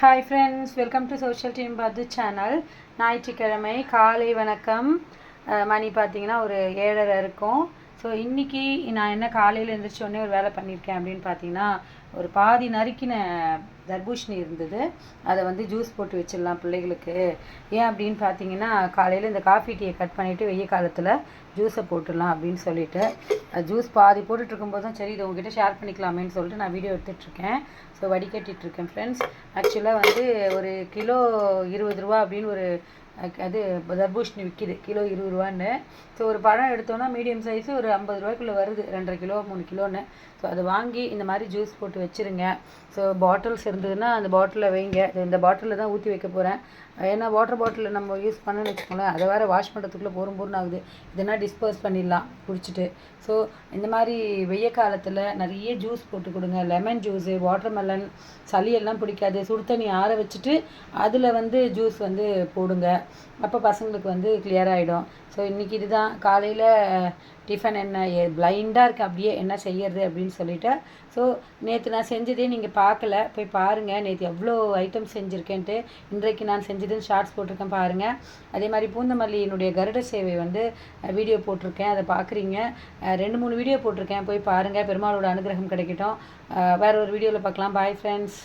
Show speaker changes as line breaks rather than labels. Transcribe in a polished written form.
Hi friends, welcome to social team பத்து channel. ஞாயிற்றுக்கிழமை காலை வணக்கம். மணி பார்த்தீங்கன்னா ஒரு 7:30 இருக்கும். ஸோ இன்றைக்கி நான் என்ன காலையில் எழுந்திரிச்சோடனே ஒரு வேலை பண்ணியிருக்கேன் அப்படின்னு பார்த்தீங்கன்னா, ஒரு பாதி நறுக்கின தர்பூஷணி இருந்தது. அதை வந்து ஜூஸ் போட்டு வச்சிடலாம் பிள்ளைகளுக்கு. ஏன் அப்படின்னு பார்த்தீங்கன்னா, காலையில் இந்த காஃபி டீயை கட் பண்ணிவிட்டு வெய்ய காலத்தில் ஜூஸை போட்டுடலாம் அப்படின்னு சொல்லிட்டு ஜூஸ் பாதி போட்டுட்ருக்கும்போது தான் சரி இதை உங்ககிட்ட ஷேர் பண்ணிக்கலாமேன்னு சொல்லிட்டு நான் வீடியோ எடுத்துகிட்ருக்கேன். ஸோ வடிகட்டிகிட்ருக்கேன் ஃப்ரெண்ட்ஸ். ஆக்சுவலாக வந்து ஒரு கிலோ 20 ரூபா அப்படின்னு ஒரு அது தர்பூஷணி விற்கிது, கிலோ 20 ரூபான்னு. ஸோ ஒரு பழம் எடுத்தோன்னா மீடியம் சைஸு ஒரு 50 ரூபாய்க்குள்ளே வருது, 2.5 கிலோ 3 கிலோன்னு. ஸோ அதை வாங்கி இந்த மாதிரி ஜூஸ் போட்டு வச்சுருங்க. ஸோ பாட்டில்ஸ் இருந்ததுன்னா அந்த பாட்டிலில் வைங்க. இந்த பாட்டிலில் தான் ஊற்றி வைக்க போகிறேன். ஏன்னா வாட்டர் பாட்டிலில் நம்ம யூஸ் பண்ணணும்னு வச்சுக்கோங்களேன், அதை வேறு வாஷ் பண்ணுறதுக்குள்ளே போரும் ஆகுது. இதெல்லாம் டிஸ்போஸ் பண்ணிடலாம் குடிச்சிட்டு. ஸோ இந்த மாதிரி வெய்ய காலத்தில் நிறைய ஜூஸ் போட்டு கொடுங்க. லெமன் ஜூஸு, வாட்டர்மெலன், சளியெல்லாம் பிடிக்காது. சுடு தண்ணி ஆற வச்சுட்டு அதில் வந்து ஜூஸ் வந்து போடுங்க. அப்போ பசங்களுக்கு வந்து கிளியர் ஆகிடும். ஸோ இன்றைக்கி இதுதான் காலையில் டிஃபன். என்ன பிளைண்டாக இருக்குது அப்படியே என்ன செய்யறது அப்படின்னு சொல்லிட்டு. ஸோ நேற்று நான் செஞ்சதே நீங்கள் பார்க்கல, போய் பாருங்கள். நேற்று எவ்வளோ ஐட்டம் செஞ்சுருக்கேன்ட்டு இன்றைக்கு நான் செஞ்சதுன்னு ஷார்ட்ஸ் போட்டிருக்கேன் பாருங்கள். அதே மாதிரி பூந்தமல்லியினுடைய கருட சேவை வந்து வீடியோ போட்டிருக்கேன், அதை பார்க்குறீங்க. 2-3 வீடியோ போட்டிருக்கேன், போய் பாருங்கள். பெருமாளோட அனுகிரகம் கிடைக்கட்டும். வேறு ஒரு வீடியோவில் பார்க்கலாம். Bye friends.